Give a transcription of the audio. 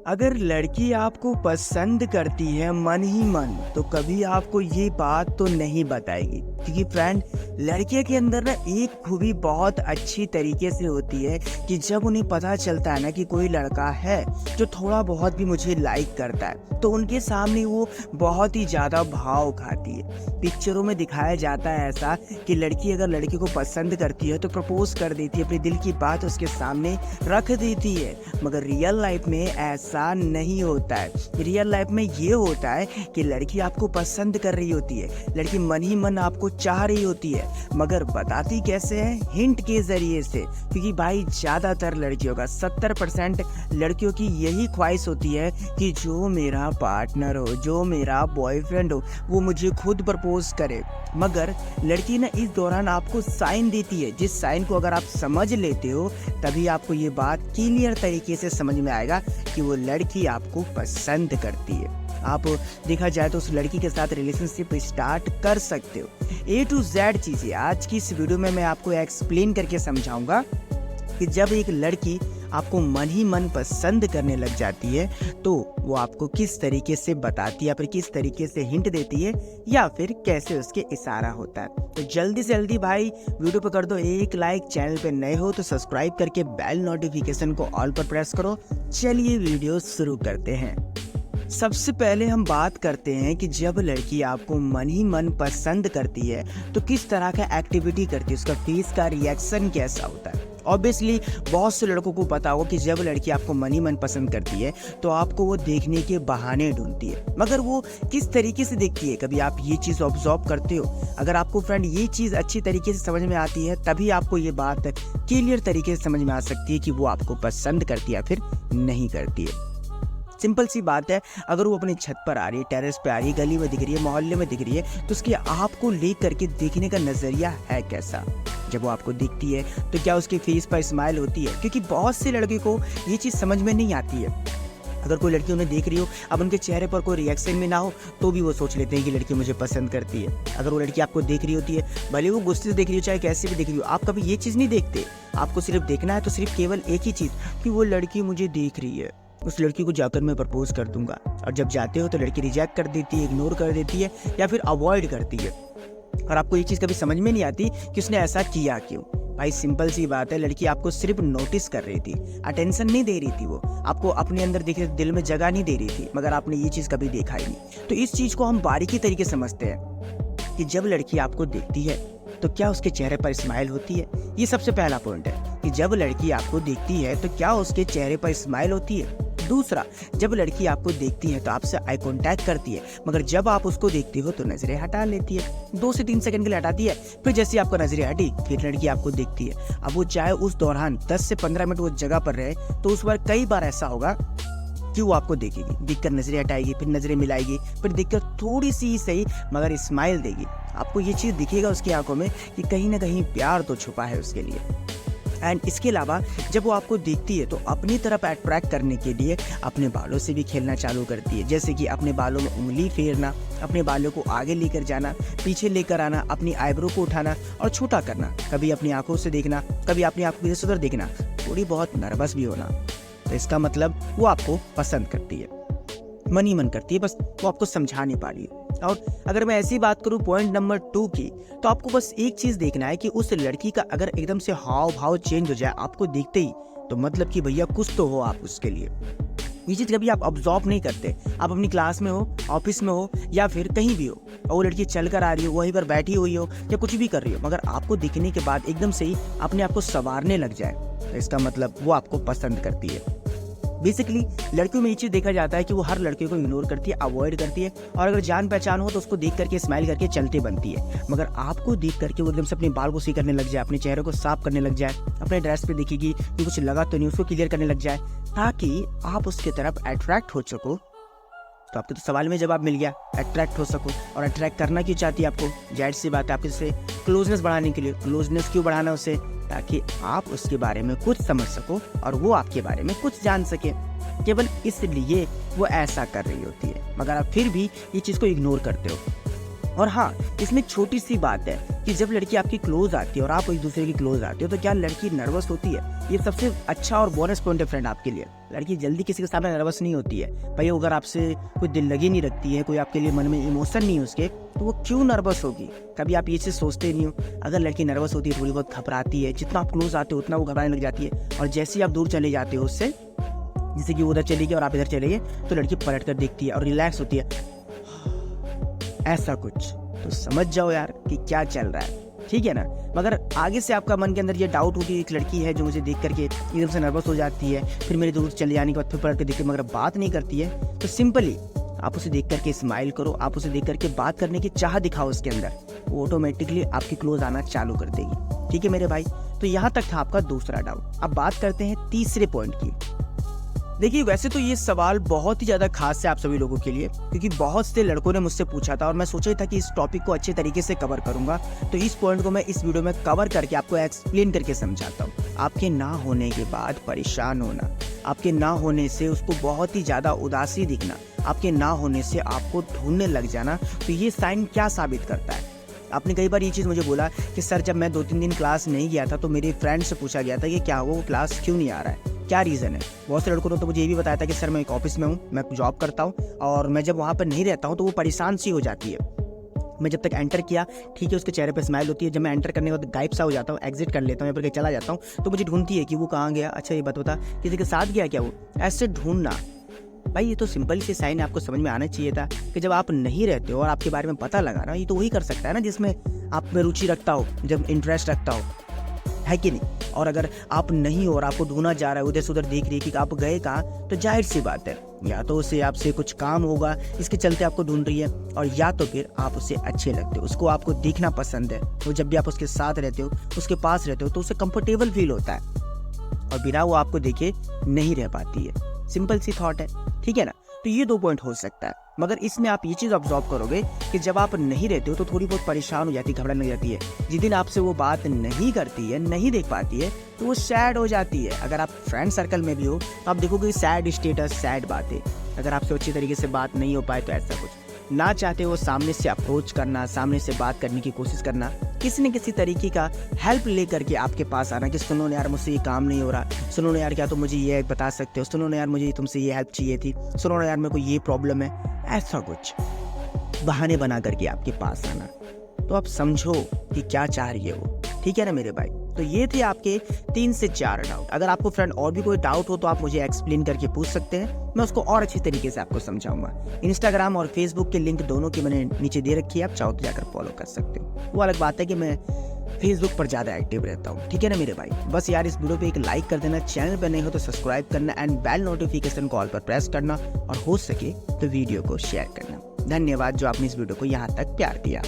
अगर लड़की आपको पसंद करती है मन ही मन तो कभी आपको ये बात तो नहीं बताएगी, क्योंकि फ्रेंड लड़कियों के अंदर ना एक खूबी बहुत अच्छी तरीके से होती है कि जब उन्हें पता चलता है ना कि कोई लड़का है जो थोड़ा बहुत भी मुझे लाइक करता है तो उनके सामने वो बहुत ही ज़्यादा भाव खाती है। पिक्चरों में दिखाया जाता है ऐसा कि लड़की अगर लड़के को पसंद करती है तो प्रपोज कर देती है, अपने दिल की बात उसके सामने रख देती है। मगर रियल लाइफ में ऐसा नहीं होता है। रियल लाइफ में ये होता है कि लड़की आपको पसंद कर रही होती है, लड़की मन ही मन आपको चाह रही होती है, मगर बताती कैसे है? हिंट के जरिए से। क्योंकि भाई ज़्यादातर लड़कियों का 70% लड़कियों की यही ख्वाहिश होती है कि जो मेरा पार्टनर हो, जो मेरा बॉयफ्रेंड हो, वो मुझे खुद प्रपोज करे। मगर लड़की ना इस दौरान आपको साइन देती है, जिस साइन को अगर आप समझ लेते हो तभी आपको ये बात क्लियर तरीके से समझ में आएगा कि वो लड़की आपको पसंद करती है। आप देखा जाए तो उस लड़की के साथ रिलेशनशिप स्टार्ट कर सकते हो। A to Z चीज़ें आज की इस वीडियो में मैं आपको एक्सप्लेन करके समझाऊंगा कि जब एक लड़की आपको मन ही मन पसंद करने लग जाती है तो वो आपको किस तरीके से बताती है, या फिर किस तरीके से हिंट देती है, या फिर कैसे उसके इशारा होता है। तो जल्दी से जल्दी भाई वीडियो पर कर दो एक लाइक, चैनल पे नए हो तो सब्सक्राइब करके बेल नोटिफिकेशन को ऑल पर प्रेस करो। चलिए वीडियो शुरू करते हैं। सबसे पहले हम बात करते हैं कि जब लड़की आपको मन ही मन पसंद करती है तो किस तरह का एक्टिविटी करती है, उसका फेस का रिएक्शन कैसा होता है। ऑब्वियसली बहुत से लड़कों को पता हो कि जब लड़की आपको मन ही मन पसंद करती है तो आपको वो देखने के बहाने ढूंढती है, मगर वो किस तरीके से देखती है कभी आप ये चीज़ ऑब्जर्व करते हो? अगर आपको फ्रेंड ये चीज़ अच्छी तरीके से समझ में आती है तभी आपको ये बात क्लियर तरीके से समझ में आ सकती है कि वो आपको पसंद करती है या फिर नहीं करती है। सिंपल सी बात है, अगर वो अपनी छत पर आ रही है, टेरेस पे आ रही है, गली में दिख रही है, मोहल्ले में दिख रही है, तो उसके आपको लेकर के देखने का नज़रिया है कैसा? जब वो आपको दिखती है तो क्या उसके फेस पर स्माइल होती है? क्योंकि बहुत से लड़के को ये चीज़ समझ में नहीं आती है। अगर कोई लड़की उन्हें देख रही हो, अब उनके चेहरे पर कोई रिएक्शन भी ना हो तो भी वो सोच लेते हैं कि लड़की मुझे पसंद करती है। अगर वो लड़की आपको देख रही होती है, भले वो गुस्से से देख रही हो चाहे कैसे भी देख रही हो, आप कभी ये चीज़ नहीं देखते। आपको सिर्फ देखना है तो सिर्फ केवल एक ही चीज़ कि वो लड़की मुझे देख रही है, उस लड़की को जाकर मैं प्रपोज कर दूंगा। और जब जाते हो तो लड़की रिजेक्ट कर देती है, इग्नोर कर देती है या फिर अवॉइड करती है, और आपको ये चीज़ कभी समझ में नहीं आती कि उसने ऐसा किया क्यों। भाई सिंपल सी बात है, लड़की आपको सिर्फ नोटिस कर रही थी, अटेंशन नहीं दे रही थी, वो आपको अपने अंदर देख रही, दिल में जगह नहीं दे रही थी, मगर आपने ये चीज़ कभी देखा ही नहीं। तो इस चीज़ को हम बारीकी तरीके समझते हैं कि जब लड़की आपको देखती है तो क्या उसके चेहरे पर स्माइल होती है। ये सबसे पहला पॉइंट है कि जब लड़की आपको देखती है तो क्या उसके चेहरे पर स्माइल होती है। दूसरा, जब लड़की आपको देखती है तो आपसे आई कांटेक्ट करती है, मगर जब आप उसको देखती हो तो नजरें हटा लेती है, 2 से 3 सेकंड के लिए हटाती है, फिर जैसे आपको नजरें हटी फिर लड़की आपको देखती है। अब वो चाहे उस दौरान 10 से 15 मिनट वो जगह पर रहे तो उस बार कई बार ऐसा होगा कि वो आपको देखेगी, देखकर नजरें हटाएगी, फिर नजरें मिलाएगी, फिर देखकर थोड़ी सी ही सही मगर स्माइल देगी। आपको ये चीज़ दिखेगा उसकी आंखों में कि कहीं ना कहीं प्यार तो छुपा है उसके लिए। एंड इसके अलावा जब वो आपको देखती है तो अपनी तरफ अट्रैक्ट करने के लिए अपने बालों से भी खेलना चालू करती है, जैसे कि अपने बालों में उंगली फेरना, अपने बालों को आगे लेकर जाना, पीछे लेकर आना, अपनी आईब्रो को उठाना और छोटा करना, कभी अपनी आंखों से देखना, कभी अपनी आंखों से उधर देखना, थोड़ी बहुत नर्वस भी होना। तो इसका मतलब वो आपको पसंद करती है, मन ही मन करती है, बस वो आपको समझा नहीं पा रही है। और अगर मैं ऐसी बात करूं पॉइंट नंबर 2 की, तो आपको बस एक चीज़ देखना है कि उस लड़की का अगर एकदम से हाव भाव चेंज हो जाए आपको देखते ही, तो मतलब कि भैया कुछ तो हो आप उसके लिए। ये चीज़ कभी आप ऑब्जर्व नहीं करते। आप अपनी क्लास में हो, ऑफिस में हो या फिर कहीं भी हो और वो लड़की चल कर आ रही हो, वहीं पर बैठी हुई हो या कुछ भी कर रही हो, मगर आपको दिखने के बाद एकदम से ही अपने आप को संवारने लग जाए, तो इसका मतलब वो आपको पसंद करती है। बेसिकली लड़कियों में ये चीज़ देखा जाता है कि वो हर लड़के को इग्नोर करती है, अवॉइड करती है, और अगर जान पहचान हो तो उसको देख करके स्माइल करके चलते बनती है। मगर आपको देख करके वो एकदम से अपने बाल को सही करने लग जाए, अपने चेहरे को साफ करने लग जाए, अपने ड्रेस पे देखेगी कि कुछ लगा तो नहीं, उसको क्लियर करने लग जाए ताकि आप उसके तरफ अट्रैक्ट हो सको। तो आपके तो सवाल में जवाब मिल गया, अट्रैक्ट हो सको। और अट्रैक्ट करना क्यों चाहती है आपको? जाहिर सी बात है आपके से क्लोजनेस बढ़ाने के लिए। क्लोजनेस क्यों बढ़ाना उसे? ताकि आप उसके बारे में कुछ समझ सको और वो आपके बारे में कुछ जान सके। केवल इसलिए वो ऐसा कर रही होती है, मगर आप फिर भी ये चीज़ को इग्नोर करते हो। और हाँ, इसमें छोटी सी बात है कि जब लड़की आपकी क्लोज आती है और आप एक दूसरे की क्लोज आते हो तो क्या लड़की नर्वस होती है? ये सबसे अच्छा और बोनस पॉइंट है फ्रेंड आपके लिए। लड़की जल्दी किसी के सामने नर्वस नहीं होती है भाई। अगर आपसे कोई दिल लगी नहीं रखती है, कोई आपके लिए मन में इमोशन नहीं है उसके, तो वो क्यों नर्वस होगी? कभी आप ये चीज़ सोचते नहीं हो? अगर लड़की नर्वस होती है, थोड़ी बहुत घबराती है, जितना आप क्लोज आते हो उतना वो घबराने लग जाती है, और जैसे ही आप दूर चले जाते हो उससे, जैसे कि वो उधर चली गई और आप इधर चले गए, तो लड़की पलट कर देखती है और रिलैक्स होती है, ऐसा कुछ। तो समझ जाओ यार कि क्या चल रहा है, ठीक है ना। मगर आगे से आपका मन के अंदर ये डाउट हो कि एक लड़की है जो मुझे देख करके एकदम से नर्वस हो जाती है, फिर मेरे दूर चले जाने के बाद फिर पलट कर देखती है मगर बात नहीं करती है, तो सिंपली आप उसे देख करके स्माइल करो, आप उसे देख करके बात करने की चाह दिखाओ उसके अंदर, वो ऑटोमेटिकली आपकी क्लोज आना चालू कर देगी, ठीक है मेरे भाई। तो यहाँ तक था आपका दूसरा डाउट। अब बात करते हैं तीसरे पॉइंट की। देखिए, वैसे तो ये सवाल बहुत ही ज़्यादा खास है आप सभी लोगों के लिए, क्योंकि बहुत से लड़कों ने मुझसे पूछा था और मैं सोचा ही था कि इस टॉपिक को अच्छे तरीके से कवर करूंगा। तो इस पॉइंट को मैं इस वीडियो में कवर करके आपको एक्सप्लेन करके समझाता हूँ। आपके ना होने के बाद परेशान होना, आपके ना होने से उसको बहुत ही ज़्यादा उदासी दिखना, आपके ना होने से आपको ढूंढने लग जाना, तो ये साइन क्या साबित करता है? आपने कई बार ये चीज़ मुझे बोला कि सर जब मैं 2-3 दिन क्लास नहीं गया था तो मेरे फ्रेंड से पूछा गया था कि क्या वो क्लास क्यों नहीं आ रहा है, क्या रीज़न है। बहुत से लड़कों ने तो मुझे ये भी बताया था कि सर मैं एक ऑफिस में हूँ, मैं जॉब करता हूँ और मैं जब वहाँ पर नहीं रहता हूँ तो वो परेशान सी हो जाती है। मैं जब तक एंटर किया, ठीक है, उसके चेहरे पे स्माइल होती है, जब मैं एंटर करने के बाद गायब सा हो जाता हूँ, एग्जिट कर लेता हूँ या फिर कहीं चला जाता हूँ, तो मुझे ढूंढती है कि वो कहाँ गया, अच्छा ये बता किसी के साथ गया क्या वो, ऐसे ढूंढना। भाई ये तो सिंपल सी साइन आपको समझ में आना चाहिए था कि जब आप नहीं रहते हो और आपके बारे में पता लगाना, ये तो वही कर सकता है ना जिसमें आप में रुचि रखता हो, जब इंटरेस्ट रखता हो, है कि नहीं। और अगर आप नहीं हो और आपको ढूंढा जा रहा है, उधर से उधर देख रही है कि आप गए कहाँ, तो जाहिर सी बात है या तो उसे आपसे कुछ काम होगा इसके चलते आपको ढूंढ रही है, और या तो फिर आप उसे अच्छे लगते हो, उसको आपको देखना पसंद है। तो जब भी आप उसके साथ रहते हो, उसके पास रहते हो, तो उसे कंफर्टेबल फील होता है और बिना वो आपको देखे नहीं रह पाती है। सिंपल सी थॉट है, ठीक है ना। तो ये 2 पॉइंट हो सकता है, मगर इसमें आप ये चीज़ ऑब्जर्व करोगे कि जब आप नहीं रहते हो तो थोड़ी बहुत परेशान हो जाती है, घबराने लग जाती है। जिस दिन आपसे वो बात नहीं करती है, नहीं देख पाती है, तो वो सैड हो जाती है। अगर आप फ्रेंड सर्कल में भी हो तो आप देखोगे सैड स्टेटस, सैड बातें। अगर आपसे अच्छी तरीके से बात नहीं हो पाए तो ऐसा कुछ ना चाहते हो सामने से अप्रोच करना, सामने से बात करने की कोशिश करना, किसी न किसी तरीके का हेल्प लेकर के आपके पास आना कि सुनो ना यार मुझसे ये काम नहीं हो रहा, सुनो ना यार क्या तुम मुझे ये बता सकते हो, सुनो ना यार मुझे तुमसे ये हेल्प चाहिए थी, सुनो ना यार मेरे को ये प्रॉब्लम है, ऐसा कुछ बहाने बना करके आपके पास आना। तो आप समझो कि क्या चाह रही है वो, ठीक है ना मेरे भाई। तो ये थे आपके 3 से 4 डाउट। अगर आपको फ्रेंड और भी कोई डाउट हो तो आप मुझे एक्सप्लेन करके पूछ सकते हैं, मैं उसको और अच्छी तरीके से आपको समझाऊंगा। इंस्टाग्राम और फेसबुक के लिंक दोनों की मैंने नीचे दे रखी है, आप चाहो तो जाकर फॉलो कर सकते हो। वो अलग बात है कि मैं फेसबुक पर ज़्यादा एक्टिव रहता हूँ, ठीक है ना मेरे भाई। बस यार इस वीडियो पे एक लाइक कर देना, चैनल पर नहीं हो तो सब्सक्राइब करना एंड बेल नोटिफिकेशन कॉल पर प्रेस करना, और हो सके तो वीडियो को शेयर करना। धन्यवाद जो आपने इस वीडियो को यहाँ तक प्यार दिया।